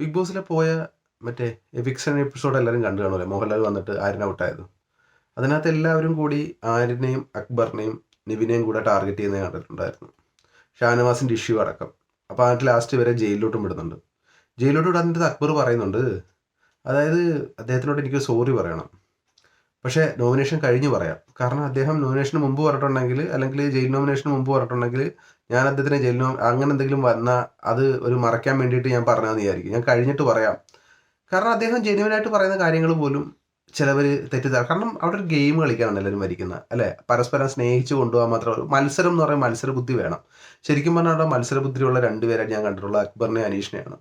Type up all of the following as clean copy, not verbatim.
Big ബോസിലെ പോയ മറ്റേ eviction episode എല്ലാവരും കണ്ടു കാണുമല്ലേ, മോഹൻലാൽ വന്നിട്ട് ആര്യനെ ഔട്ടായത്. അതിനകത്ത് എല്ലാവരും കൂടി ആര്യനെയും അക്ബറിനെയും നിവിനെയും കൂടെ ടാർഗറ്റ് ചെയ്യുന്നത് കണ്ടിട്ടുണ്ടായിരുന്നു. ഷാനവാസിൻ്റെ ഇഷ്യൂ അടക്കം. അപ്പോൾ അതിൻ്റെ ലാസ്റ്റ് വരെ ജയിലിലോട്ടും വിടുന്നുണ്ട്. ജയിലിലോട്ട് വിടാൻ അക്ബർ പറയുന്നുണ്ട്, അതായത് അദ്ദേഹത്തിനോട് എനിക്ക് സോറി പറയണം, പക്ഷേ നോമിനേഷൻ കഴിഞ്ഞ് പറയാം. കാരണം അദ്ദേഹം നോമിനേഷന് മുമ്പ് പറഞ്ഞിട്ടുണ്ടെങ്കിൽ, അല്ലെങ്കിൽ ജയിൽ നോമിനേഷന് മുമ്പ് പറഞ്ഞിട്ടുണ്ടെങ്കിൽ ഞാൻ അദ്ദേഹത്തിന് ജയിൽ അങ്ങനെ എന്തെങ്കിലും വന്നാൽ അത് ഒരു മറയ്ക്കാൻ വേണ്ടിയിട്ട് ഞാൻ പറഞ്ഞതെന്ന് വിചാരിക്കും. ഞാൻ കഴിഞ്ഞിട്ട് പറയാം. കാരണം അദ്ദേഹം ജെന്യുവനായിട്ട് പറയുന്ന കാര്യങ്ങൾ പോലും ചിലവർ തെറ്റിദ്ധാരണ. കാരണം അവിടെ ഒരു ഗെയിം കളിക്കാനാണ് എല്ലാവരും മരിക്കുന്നത് അല്ലേ, പരസ്പരം സ്നേഹിച്ച് കൊണ്ടുപോകാൻ മാത്രം. മത്സരം എന്ന് പറയുമ്പോൾ മത്സരബുദ്ധി വേണം. ശരിക്കും പറഞ്ഞാൽ അവിടെ മത്സരബുദ്ധിയുള്ള രണ്ടുപേരെ ഞാൻ കണ്ടിട്ടുള്ളത്, അക്ബറിനെയും അനീഷിനെയാണ്.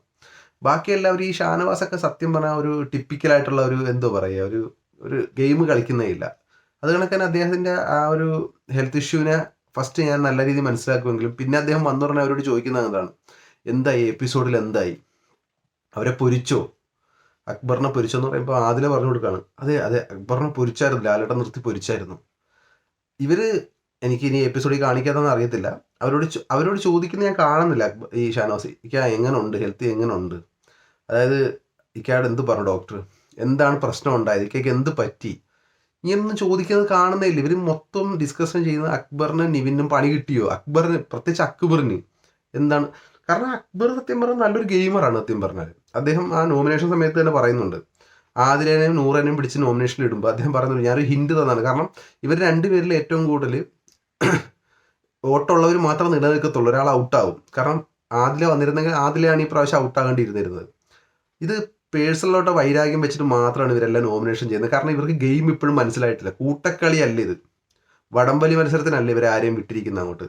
ബാക്കി എല്ലാവരും ഈ ഷാനവാസൊക്കെ സത്യം പറഞ്ഞാൽ ഒരു ടിപ്പിക്കലായിട്ടുള്ള ഒരു എന്തോ പറയുക, ഒരു ഗെയിം കളിക്കുന്നേ ഇല്ല. അത് കണക്കിന് അദ്ദേഹത്തിൻ്റെ ആ ഒരു ഹെൽത്ത് ഇഷ്യൂവിനെ ഫസ്റ്റ് ഞാൻ നല്ല രീതിയിൽ മനസ്സിലാക്കുമെങ്കിലും പിന്നെ അദ്ദേഹം വന്നു പറഞ്ഞാൽ അവരോട് ചോദിക്കുന്നത് എന്താണ്, എന്തായി എപ്പിസോഡിൽ, എന്തായി അവരെ പൊരിച്ചോ, അക്ബറിനെ പൊരിച്ചെന്ന് പറയുമ്പോൾ ആദില പറഞ്ഞു കൊടുക്കുകയാണ്, അതെ അതെ അക്ബറിനെ പൊരിച്ചായിരുന്നു, ലാലേട്ടൻ നിർത്തി പൊരിച്ചായിരുന്നു. ഇവർ എനിക്ക് ഇനി എപ്പിസോഡിൽ കാണിക്കാതെന്ന് അറിയത്തില്ല, അവരോട് ചോദിക്കുന്ന ഞാൻ കാണുന്നില്ല. ഈ ഷാനവാസ് ഇക്ക എങ്ങനെ ഉണ്ട്, ഹെൽത്ത് എങ്ങനെ ഉണ്ട്, അതായത് ഇക്കയോട് എന്ത് പറഞ്ഞു ഡോക്ടർ, എന്താണ് പ്രശ്നം ഉണ്ടായത്, ഇക്കയ്ക്ക് എന്ത് പറ്റി, ഇനിയൊന്നും ചോദിക്കുന്നത് കാണുന്നേ ഇല്ല. ഇവർ മൊത്തം ഡിസ്കഷൻ ചെയ്യുന്നത് അക്ബറിന് നിവിനും പണി കിട്ടിയോ, അക്ബറിന് പ്രത്യേകിച്ച് അക്ബറിന് എന്താണ്. കാരണം അക്ബർ സത്യം പറഞ്ഞാൽ നല്ലൊരു ഗെയിമറാണ് സത്യം പറഞ്ഞാൽ. അദ്ദേഹം ആ നോമിനേഷൻ സമയത്ത് തന്നെ പറയുന്നുണ്ട്, ആദിലേനെയും നൂറേനെയും പിടിച്ച് നോമിനേഷനിൽ ഇടുമ്പോൾ അദ്ദേഹം പറയുന്നുണ്ട് ഞാനൊരു ഹിൻഡ് തന്നാണ്. കാരണം ഇവർ രണ്ടുപേരിൽ ഏറ്റവും കൂടുതൽ വോട്ടുള്ളവർ മാത്രം നിലനിൽക്കത്തുള്ളൂ, ഒരാൾ ഔട്ടാവും. കാരണം ആദില വന്നിരുന്നെങ്കിൽ ആദിലയാണ് ഈ പ്രാവശ്യം ഔട്ടാകേണ്ടിയിരുന്നിരുന്നത്. ഇത് പേഴ്സണലോട്ട് വൈരാഗ്യം വെച്ചിട്ട് മാത്രമാണ് ഇവരെല്ലാം നോമിനേഷൻ ചെയ്യുന്നത്. കാരണം ഇവർക്ക് ഗെയിം ഇപ്പോഴും മനസ്സിലായിട്ടില്ല. കൂട്ടക്കളി അല്ല ഇത്, വടംവലി മത്സരത്തിനല്ല ഇവരെ ആരെയും വിട്ടിരിക്കുന്നത് അങ്ങോട്ട്.